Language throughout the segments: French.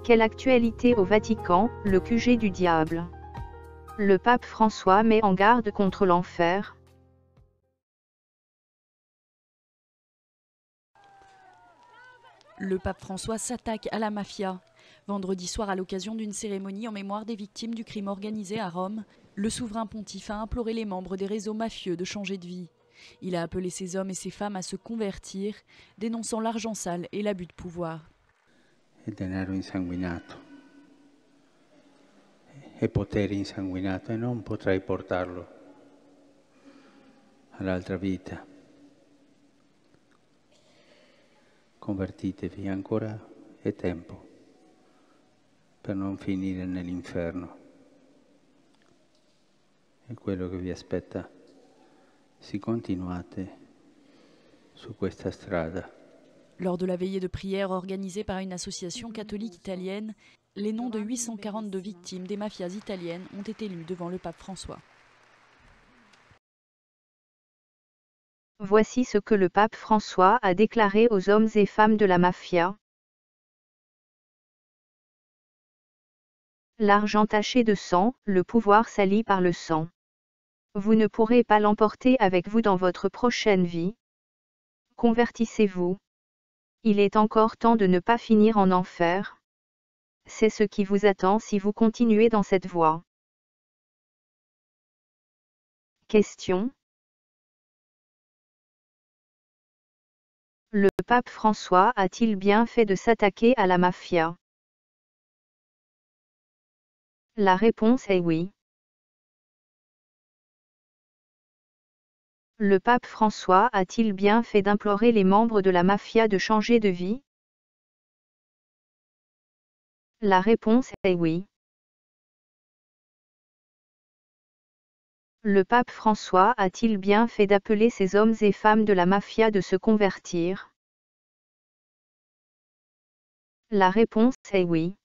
Quelle actualité au Vatican, le QG du diable. Le pape François met en garde contre l'enfer. Le pape François s'attaque à la mafia. Vendredi soir, à l'occasion d'une cérémonie en mémoire des victimes du crime organisé à Rome, le souverain pontife a imploré les membres des réseaux mafieux de changer de vie. Il a appelé ces hommes et ces femmes à se convertir, dénonçant l'argent sale et l'abus de pouvoir. E denaro insanguinato, e potere insanguinato, e non potrai portarlo all'altra vita. Convertitevi, ancora è tempo per non finire nell'inferno. È quello che vi aspetta se continuate su questa strada. Lors de la veillée de prière organisée par une association catholique italienne, les noms de 842 victimes des mafias italiennes ont été lus devant le pape François. Voici ce que le pape François a déclaré aux hommes et femmes de la mafia. L'argent taché de sang, le pouvoir sali par le sang. Vous ne pourrez pas l'emporter avec vous dans votre prochaine vie. Convertissez-vous. Il est encore temps de ne pas finir en enfer. C'est ce qui vous attend si vous continuez dans cette voie. Question. Le pape François a-t-il bien fait de s'attaquer à la mafia? La réponse est oui. Le pape François a-t-il bien fait d'implorer les membres de la mafia de changer de vie? La réponse est oui. Le pape François a-t-il bien fait d'appeler ces hommes et femmes de la mafia de se convertir? La réponse est oui.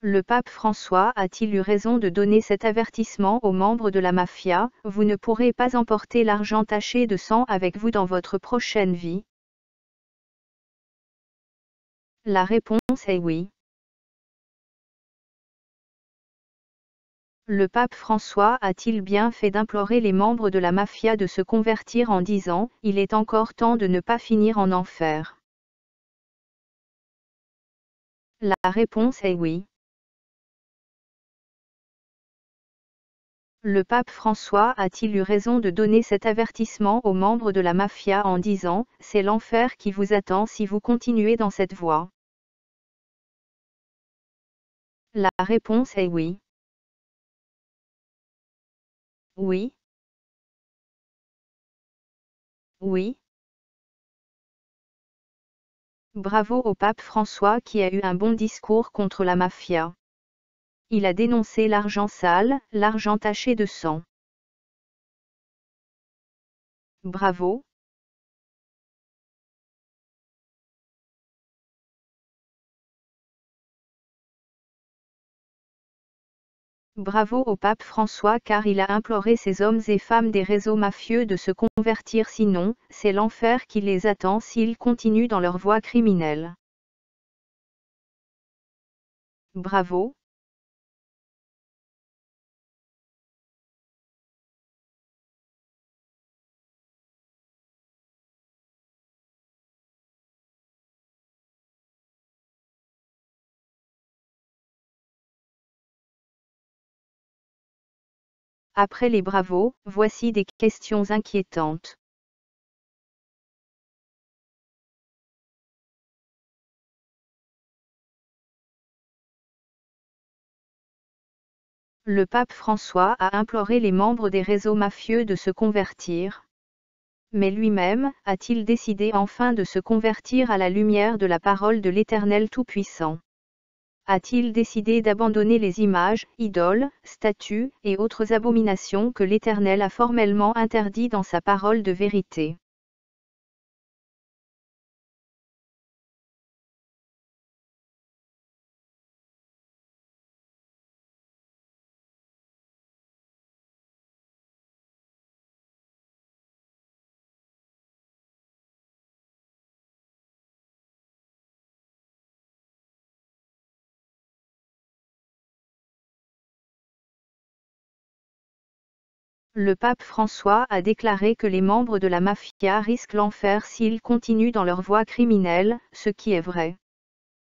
Le pape François a-t-il eu raison de donner cet avertissement aux membres de la mafia? Vous ne pourrez pas emporter l'argent taché de sang avec vous dans votre prochaine vie. La réponse est oui. Le pape François a-t-il bien fait d'implorer les membres de la mafia de se convertir en disant « Il est encore temps de ne pas finir en enfer ». La réponse est oui. Le pape François a-t-il eu raison de donner cet avertissement aux membres de la mafia en disant « C'est l'enfer qui vous attend si vous continuez dans cette voie ». La réponse est oui. Oui. Oui. Bravo au pape François qui a eu un bon discours contre la mafia. Il a dénoncé l'argent sale, l'argent taché de sang. Bravo. Bravo au pape François car il a imploré ces hommes et femmes des réseaux mafieux de se convertir sinon, c'est l'enfer qui les attend s'ils continuent dans leur voie criminelle. Bravo. Après les bravos, voici des questions inquiétantes. Le pape François a imploré les membres des réseaux mafieux de se convertir. Mais lui-même, a-t-il décidé enfin de se convertir à la lumière de la parole de l'Éternel Tout-Puissant? A-t-il décidé d'abandonner les images, idoles, statues et autres abominations que l'Éternel a formellement interdites dans sa parole de vérité? Le pape François a déclaré que les membres de la mafia risquent l'enfer s'ils continuent dans leur voie criminelle, ce qui est vrai.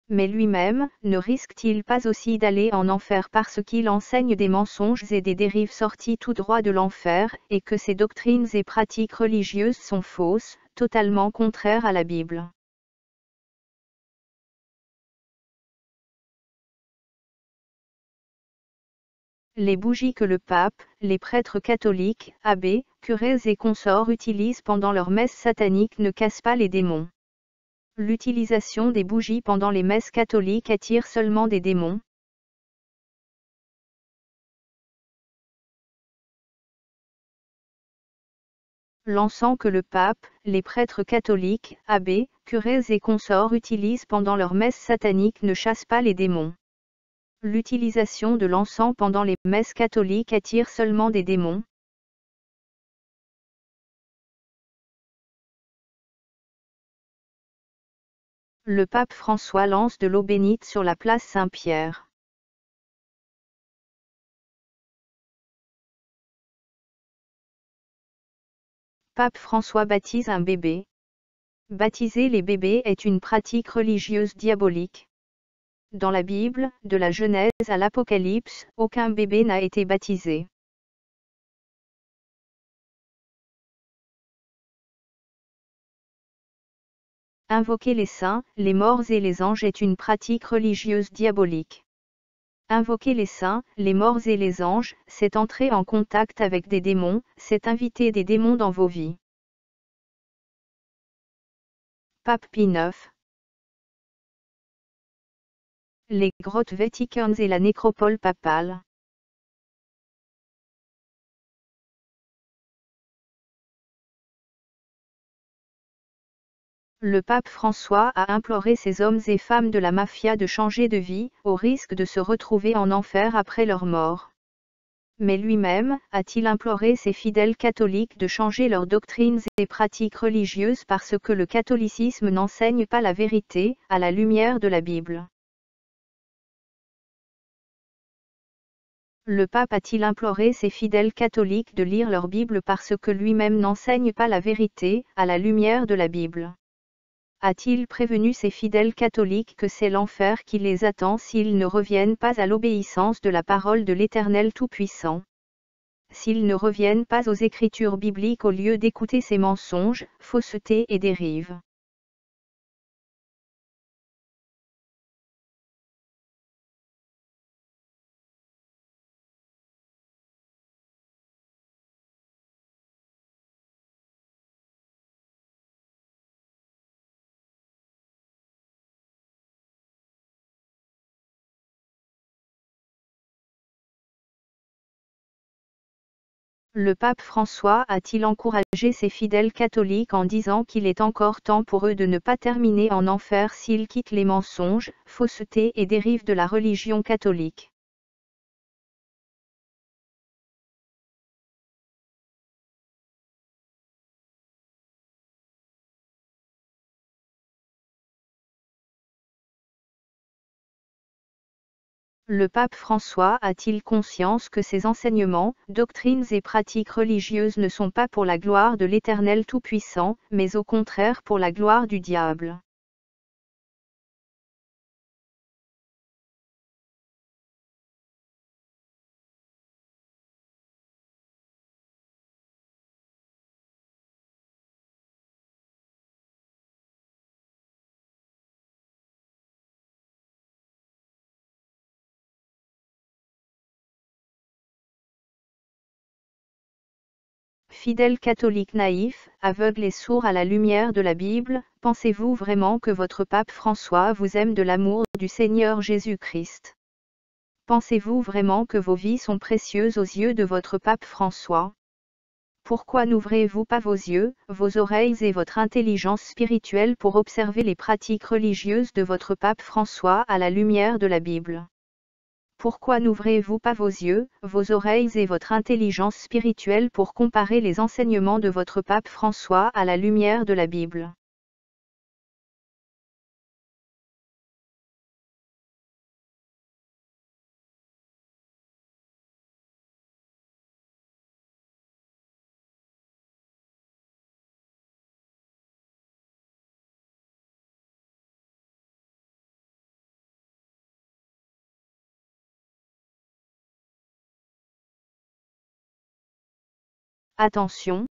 Mais lui-même, ne risque-t-il pas aussi d'aller en enfer parce qu'il enseigne des mensonges et des dérives sorties tout droit de l'enfer, et que ses doctrines et pratiques religieuses sont fausses, totalement contraires à la Bible? Les bougies que le pape, les prêtres catholiques, abbés, curés et consorts utilisent pendant leurs messes sataniques ne cassent pas les démons. L'utilisation des bougies pendant les messes catholiques attire seulement des démons. L'encens que le pape, les prêtres catholiques, abbés, curés et consorts utilisent pendant leurs messes sataniques ne chasse pas les démons. L'utilisation de l'encens pendant les messes catholiques attire seulement des démons. Le pape François lance de l'eau bénite sur la place Saint-Pierre. Pape François baptise un bébé. Baptiser les bébés est une pratique religieuse diabolique. Dans la Bible, de la Genèse à l'Apocalypse, aucun bébé n'a été baptisé. Invoquer les saints, les morts et les anges est une pratique religieuse diabolique. Invoquer les saints, les morts et les anges, c'est entrer en contact avec des démons, c'est inviter des démons dans vos vies. Pape Pie IX. Les grottes Vaticanes et la nécropole papale. Le pape François a imploré ces hommes et femmes de la mafia de changer de vie, au risque de se retrouver en enfer après leur mort. Mais lui-même, a-t-il imploré ses fidèles catholiques de changer leurs doctrines et pratiques religieuses parce que le catholicisme n'enseigne pas la vérité, à la lumière de la Bible? Le pape a-t-il imploré ses fidèles catholiques de lire leur Bible parce que lui-même n'enseigne pas la vérité, à la lumière de la Bible? A-t-il prévenu ses fidèles catholiques que c'est l'enfer qui les attend s'ils ne reviennent pas à l'obéissance de la parole de l'Éternel Tout-Puissant? S'ils ne reviennent pas aux Écritures bibliques au lieu d'écouter ces mensonges, faussetés et dérives? Le pape François a-t-il encouragé ses fidèles catholiques en disant qu'il est encore temps pour eux de ne pas terminer en enfer s'ils quittent les mensonges, faussetés et dérives de la religion catholique? Le pape François a-t-il conscience que ces enseignements, doctrines et pratiques religieuses ne sont pas pour la gloire de l'Éternel Tout-Puissant, mais au contraire pour la gloire du diable? Fidèles catholiques naïfs, aveugles et sourds à la lumière de la Bible, pensez-vous vraiment que votre pape François vous aime de l'amour du Seigneur Jésus-Christ? Pensez-vous vraiment que vos vies sont précieuses aux yeux de votre pape François? Pourquoi n'ouvrez-vous pas vos yeux, vos oreilles et votre intelligence spirituelle pour observer les pratiques religieuses de votre pape François à la lumière de la Bible? Pourquoi n'ouvrez-vous pas vos yeux, vos oreilles et votre intelligence spirituelle pour comparer les enseignements de votre pape François à la lumière de la Bible? Attention!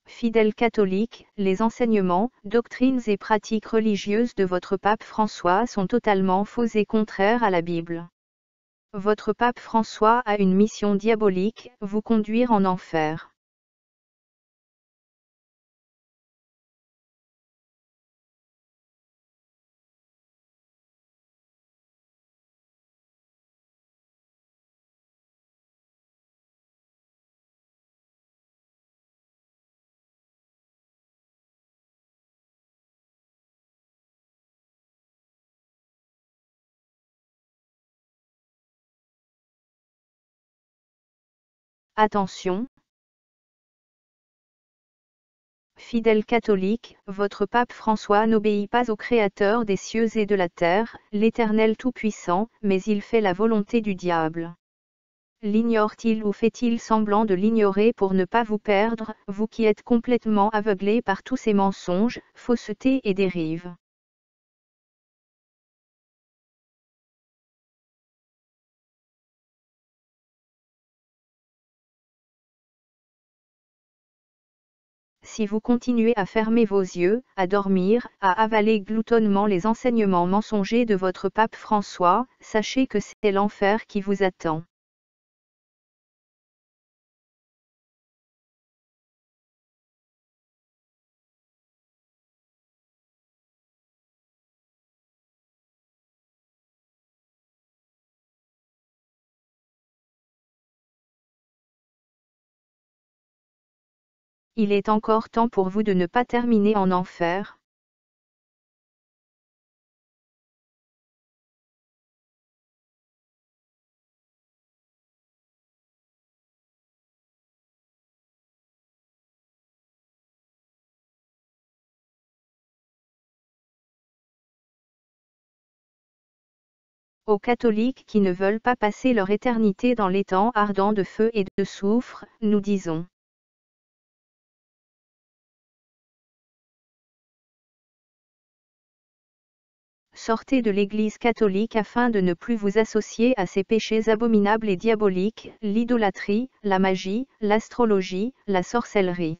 Fidèles catholiques, les enseignements, doctrines et pratiques religieuses de votre pape François sont totalement faux et contraires à la Bible. Votre pape François a une mission diabolique, vous conduire en enfer. Attention! Fidèles catholiques, votre pape François n'obéit pas au Créateur des cieux et de la terre, l'Éternel Tout-Puissant, mais il fait la volonté du diable. L'ignore-t-il ou fait-il semblant de l'ignorer pour ne pas vous perdre, vous qui êtes complètement aveuglés par tous ces mensonges, faussetés et dérives? Si vous continuez à fermer vos yeux, à dormir, à avaler gloutonnement les enseignements mensongers de votre pape François, sachez que c'est l'enfer qui vous attend. Il est encore temps pour vous de ne pas terminer en enfer. Aux catholiques qui ne veulent pas passer leur éternité dans les temps ardents de feu et de soufre, nous disons: sortez de l'Église catholique afin de ne plus vous associer à ces péchés abominables et diaboliques, l'idolâtrie, la magie, l'astrologie, la sorcellerie.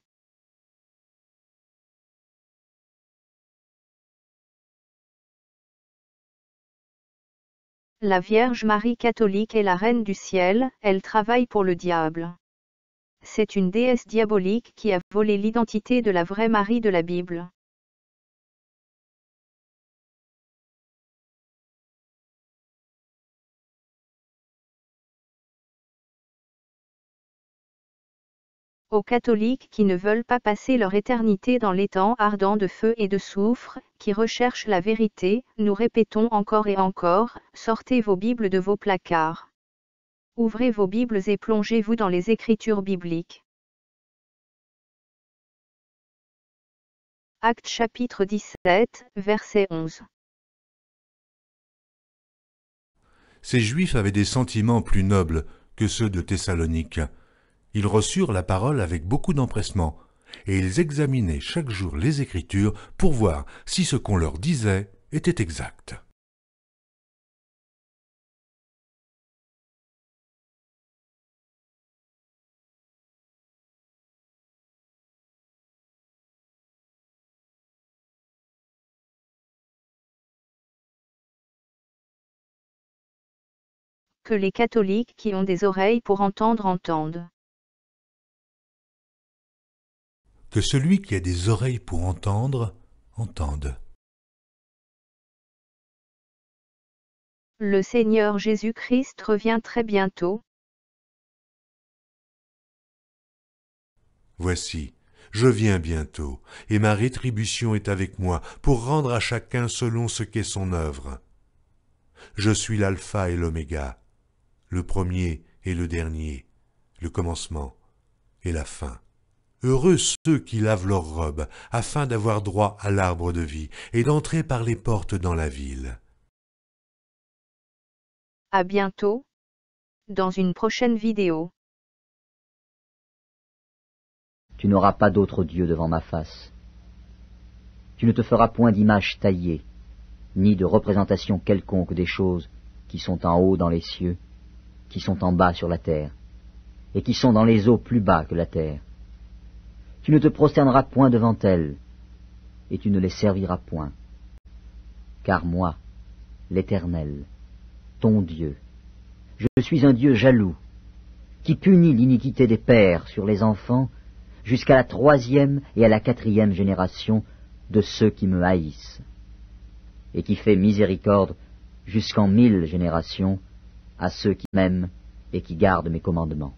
La Vierge Marie catholique est la Reine du ciel, elle travaille pour le diable. C'est une déesse diabolique qui a volé l'identité de la vraie Marie de la Bible. Aux catholiques qui ne veulent pas passer leur éternité dans les temps ardents de feu et de soufre, qui recherchent la vérité, nous répétons encore et encore, sortez vos Bibles de vos placards. Ouvrez vos Bibles et plongez-vous dans les Écritures bibliques. Actes chapitre 17, verset 11. Ces Juifs avaient des sentiments plus nobles que ceux de Thessalonique. Ils reçurent la parole avec beaucoup d'empressement, et ils examinaient chaque jour les Écritures pour voir si ce qu'on leur disait était exact. Que les catholiques qui ont des oreilles pour entendre entendent. Que celui qui a des oreilles pour entendre, entende. Le Seigneur Jésus-Christ revient très bientôt. Voici, je viens bientôt, et ma rétribution est avec moi, pour rendre à chacun selon ce qu'est son œuvre. Je suis l'alpha et l'oméga, le premier et le dernier, le commencement et la fin. Heureux ceux qui lavent leurs robes, afin d'avoir droit à l'arbre de vie, et d'entrer par les portes dans la ville. À bientôt, dans une prochaine vidéo. Tu n'auras pas d'autre Dieu devant ma face. Tu ne te feras point d'image taillée, ni de représentation quelconque des choses qui sont en haut dans les cieux, qui sont en bas sur la terre, et qui sont dans les eaux plus bas que la terre. Tu ne te prosterneras point devant elles, et tu ne les serviras point. Car moi, l'Éternel, ton Dieu, je suis un Dieu jaloux, qui punit l'iniquité des pères sur les enfants jusqu'à la 3e et à la 4e génération de ceux qui me haïssent, et qui fait miséricorde jusqu'en 1000 générations à ceux qui m'aiment et qui gardent mes commandements.